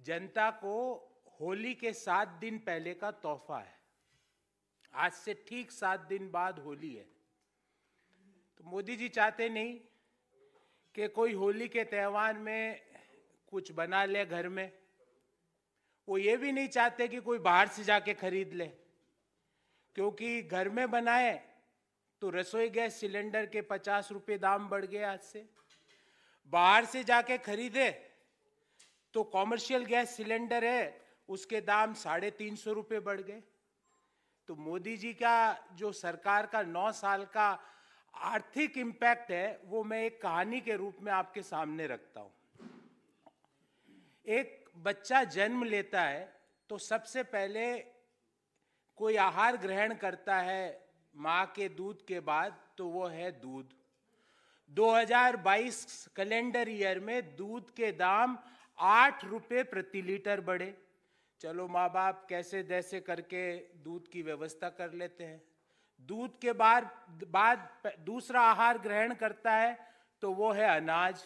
जनता को होली के 7 दिन पहले का तोहफा है। आज से ठीक 7 दिन बाद होली है। तो मोदी जी चाहते नहीं कि कोई होली के त्यौहार में कुछ बना ले घर में। वो ये भी नहीं चाहते कि कोई बाहर से जाके खरीद ले, क्योंकि घर में बनाए तो रसोई गैस सिलेंडर के 50 रुपये दाम बढ़ गए आज से। बाहर से जाके खरीदे तो कॉमर्शियल गैस सिलेंडर है, उसके दाम 350 रुपये बढ़ गए। तो मोदी जी का जो सरकार का 9 साल का आर्थिक इंपैक्ट है वो मैं एक कहानी के रूप में आपके सामने रखता हूं। एक बच्चा जन्म लेता है तो सबसे पहले कोई आहार ग्रहण करता है मां के दूध के बाद, तो वो है दूध। 2022 कैलेंडर ईयर में दूध के दाम 8 रुपये प्रति लीटर बढ़े। चलो माँ बाप कैसे जैसे करके दूध की व्यवस्था कर लेते हैं। दूध के बाद दूसरा आहार ग्रहण करता है तो वो है अनाज।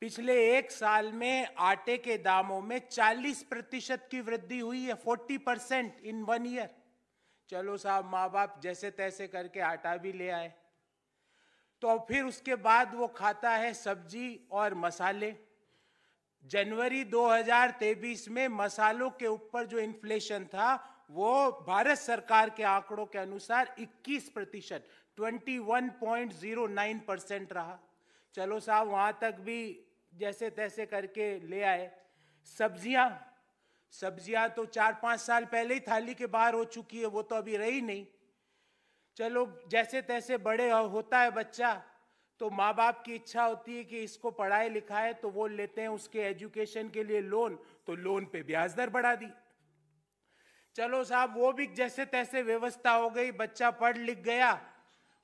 पिछले 1 साल में आटे के दामों में 40% की वृद्धि हुई है, 40% इन 1 ईयर। चलो साहब माँ बाप जैसे तैसे करके आटा भी ले आए। तो फिर उसके बाद वो खाता है सब्जी और मसाले। जनवरी 2023 में मसालों के ऊपर जो इन्फ्लेशन था वो भारत सरकार के आंकड़ों के अनुसार 21%, 21.09% रहा। चलो साहब वहां तक भी जैसे तैसे करके ले आए। सब्जियां तो 4-5 साल पहले ही थाली के बाहर हो चुकी है, वो तो अभी रही नहीं। चलो जैसे तैसे बड़े होता है बच्चा तो माँ बाप की इच्छा होती है कि इसको पढ़ाए लिखाए, तो वो लेते हैं उसके एजुकेशन के लिए लोन, तो लोन पे ब्याज दर बढ़ा दी। चलो साहब वो भी जैसे तैसे व्यवस्था हो गई, बच्चा पढ़ लिख गया।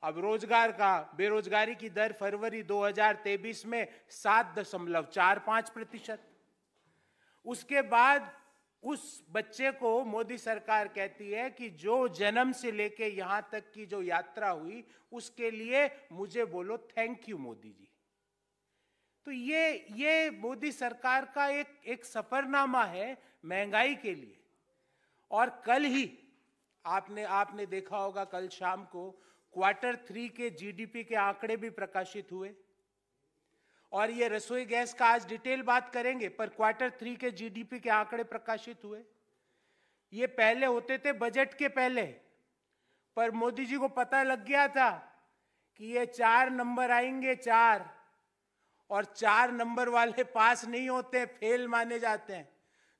अब रोजगार का बेरोजगारी की दर फरवरी 2023 में 7.45%। उसके बाद उस बच्चे को मोदी सरकार कहती है कि जो जन्म से लेके यहां तक की जो यात्रा हुई उसके लिए मुझे बोलो थैंक यू मोदी जी। तो ये मोदी सरकार का एक सफरनामा है महंगाई के लिए। और कल ही आपने देखा होगा, कल शाम को Q3 के जीडीपी के आंकड़े भी प्रकाशित हुए। और ये रसोई गैस का आज डिटेल बात करेंगे, पर Q3 के जीडीपी के आंकड़े प्रकाशित हुए। ये पहले होते थे बजट के पहले, पर मोदी जी को पता लग गया था कि ये 4 नंबर आएंगे, 4, और 4 नंबर वाले पास नहीं होते, फेल माने जाते हैं।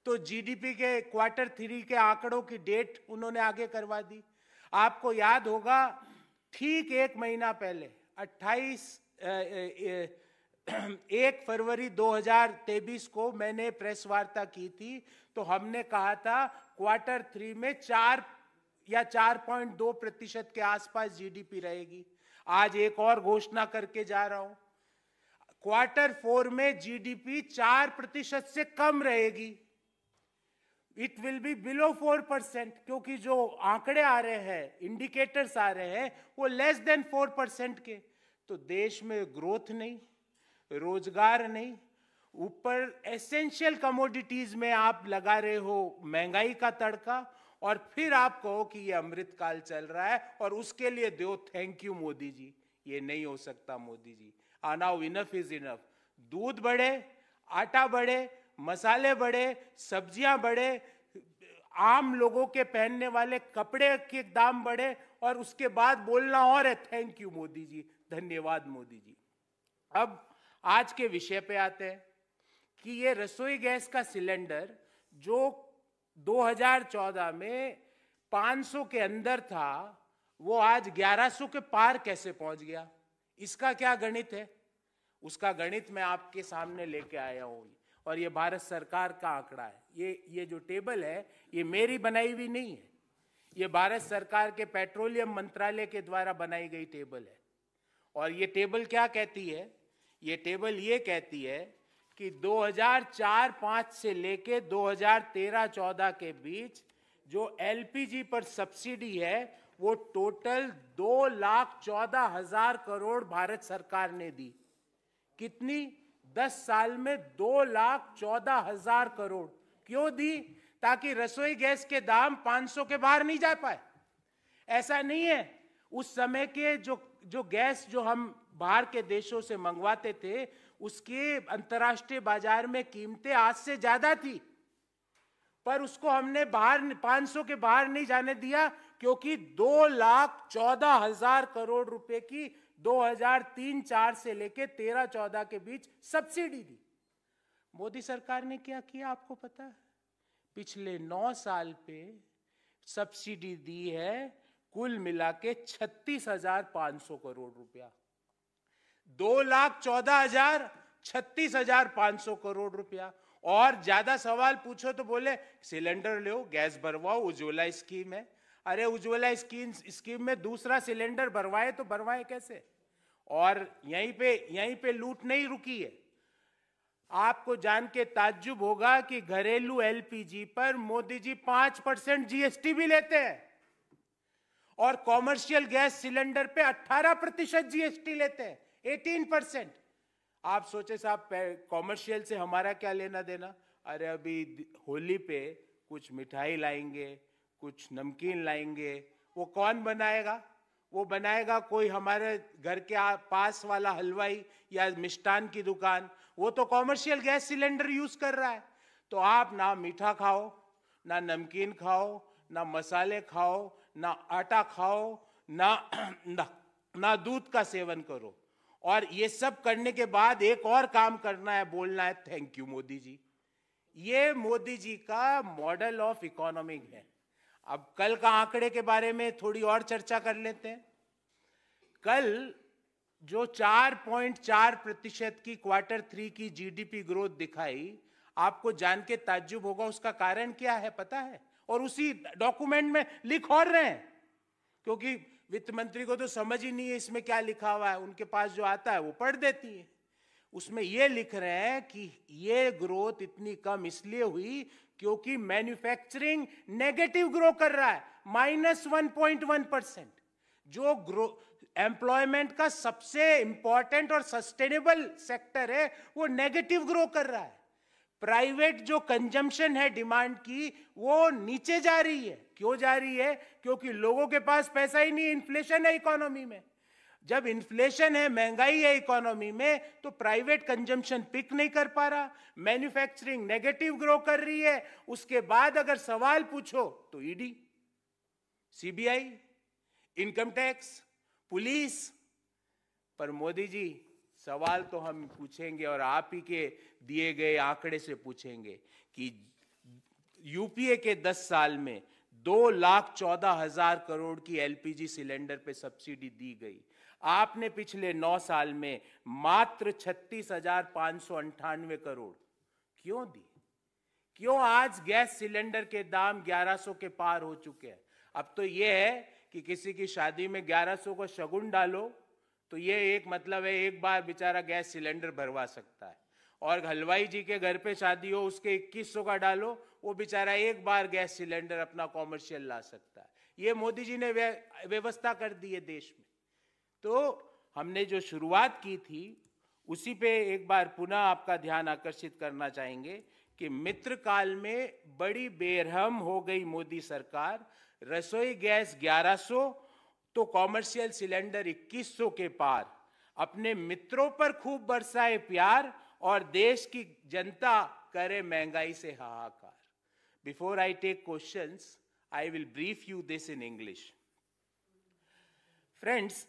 तो जीडीपी के Q3 के आंकड़ों की डेट उन्होंने आगे करवा दी। आपको याद होगा ठीक 1 महीना पहले 1 फरवरी 2023 को मैंने प्रेस वार्ता की थी, तो हमने कहा था Q3 में 4 या 4.2% के आसपास जीडीपी रहेगी। आज एक और घोषणा करके जा रहा हूं, Q4 में जीडीपी 4% से कम रहेगी। इट विल बी बिलो 4%, क्योंकि जो आंकड़े आ रहे हैं, इंडिकेटर्स आ रहे हैं, वो लेस देन 4% के। तो देश में ग्रोथ नहीं, रोजगार नहीं, ऊपर एसेंशियल कमोडिटीज में आप लगा रहे हो महंगाई का तड़का, और फिर आप कहो कि ये अमृतकाल चल रहा है और उसके लिए दो थैंक यू मोदी जी। ये नहीं हो सकता Modi ji. Now enough is enough. दूध बढ़े, आटा बढ़े, मसाले बढ़े, सब्जियां बढ़े, आम लोगों के पहनने वाले कपड़े के दाम बढ़े, और उसके बाद बोलना और है थैंक यू मोदी जी, धन्यवाद मोदी जी। अब आज के विषय पे आते हैं कि ये रसोई गैस का सिलेंडर जो 2014 में 500 के अंदर था, वो आज 1100 के पार कैसे पहुंच गया? इसका क्या गणित है? उसका गणित मैं आपके सामने लेके आया हूं, और ये भारत सरकार का आंकड़ा है। ये जो टेबल है ये मेरी बनाई हुई नहीं है, ये भारत सरकार के पेट्रोलियम मंत्रालय के द्वारा बनाई गई टेबल है। और ये टेबल क्या कहती है? ये टेबल ये कहती है कि 2004-05 से लेके 2013-14 के बीच जो एलपीजी पर सब्सिडी है वो टोटल 2,14,000 करोड़ भारत सरकार ने दी। कितनी? 10 साल में 2,14,000 करोड़ क्यों दी? ताकि रसोई गैस के दाम 500 के बाहर नहीं जा पाए। ऐसा नहीं है, उस समय के जो गैस जो हम बाहर के देशों से मंगवाते थे, उसके अंतर्राष्ट्रीय बाजार में कीमतें आज से ज्यादा थी, पर उसको हमने बाहर 500 के बाहर नहीं जाने दिया, क्योंकि 2,14,000 करोड़ रुपए की 2003-4 से लेके 13-14 के बीच सब्सिडी दी। मोदी सरकार ने क्या किया आपको पता है? पिछले 9 साल पे सब्सिडी दी है कुल मिला के 36,500 करोड़ रुपया। 2,14,000, 36,500 करोड़ रुपया। और ज्यादा सवाल पूछो तो बोले सिलेंडर लो, गैस भरवाओ, उज्ज्वला स्कीम है। अरे उज्ज्वला स्कीम में दूसरा सिलेंडर भरवाए तो भरवाए कैसे? और यहीं पे लूट नहीं रुकी है। आपको जान के ताज्जुब होगा कि घरेलू एलपीजी पर मोदी जी 5% जीएसटी भी लेते हैं, और कॉमर्शियल गैस सिलेंडर पे 18% जीएसटी लेते हैं, 18%। आप सोचे साहब कॉमर्शियल से हमारा क्या लेना देना? अरे अभी होली पे कुछ मिठाई लाएंगे, कुछ नमकीन लाएंगे, वो कौन बनाएगा? वो बनाएगा कोई हमारे घर के पास वाला हलवाई या मिष्ठान की दुकान। वो तो कॉमर्शियल गैस सिलेंडर यूज कर रहा है। तो आप ना मीठा खाओ, ना नमकीन खाओ, ना मसाले खाओ, ना आटा खाओ, ना दूध का सेवन करो। और ये सब करने के बाद एक और काम करना है, बोलना है थैंक यू मोदी जी। ये मोदी जी का मॉडल ऑफ इकोनॉमी है। अब कल का आंकड़े के बारे में थोड़ी और चर्चा कर लेते हैं। कल जो 4.4% की Q3 की जीडीपी ग्रोथ दिखाई, आपको जान के ताज्जुब होगा उसका कारण क्या है पता है? और उसी डॉक्यूमेंट में लिख और रहे हैं, क्योंकि वित्त मंत्री को तो समझ ही नहीं है इसमें क्या लिखा हुआ है, उनके पास जो आता है वो पढ़ देती है। उसमें ये लिख रहे हैं कि ये ग्रोथ इतनी कम इसलिए हुई क्योंकि मैन्युफैक्चरिंग नेगेटिव ग्रो कर रहा है, -1.1%। जो ग्रो एम्प्लॉयमेंट का सबसे इंपॉर्टेंट और सस्टेनेबल सेक्टर है, वो नेगेटिव ग्रो कर रहा है। प्राइवेट जो कंजम्पशन है डिमांड की, वो नीचे जा रही है। क्यों जा रही है? क्योंकि लोगों के पास पैसा ही नहीं, इन्फ्लेशन है इकोनॉमी में। जब इन्फ्लेशन है, महंगाई है इकोनॉमी में, तो प्राइवेट कंजम्पशन पिक नहीं कर पा रहा, मैन्युफैक्चरिंग नेगेटिव ग्रो कर रही है। उसके बाद अगर सवाल पूछो तो ED, CBI, income tax, police. पर मोदी जी सवाल तो हम पूछेंगे, और आप ही के दिए गए आंकड़े से पूछेंगे कि यूपीए के 10 साल में 2,14,000 करोड़ की एलपीजी सिलेंडर पे सब्सिडी दी गई। आपने पिछले 9 साल में मात्र 36,598 करोड़ क्यों दी? क्यों आज गैस सिलेंडर के दाम 1100 के पार हो चुके हैं? अब तो यह है कि किसी की शादी में 1100 को शगुन डालो तो ये एक मतलब है, एक बार बेचारा गैस सिलेंडर भरवा सकता है। और हलवाई जी के घर पे शादी हो, उसके 2100 का डालो, वो बेचारा एक बार गैस सिलेंडर अपना कॉमर्शियल ला सकता है। ये मोदी जी ने व्यवस्था कर दी है देश में। तो हमने जो शुरुआत की थी उसी पे एक बार पुनः आपका ध्यान आकर्षित करना चाहेंगे कि मित्र काल में बड़ी बेरहम हो गई मोदी सरकार। रसोई गैस 1100 तो कॉमर्शियल सिलेंडर 2100 के पार। अपने मित्रों पर खूब बरसाए प्यार और देश की जनता करे महंगाई से हाहाकार। Before I take questions, I will brief you this in English. Friends,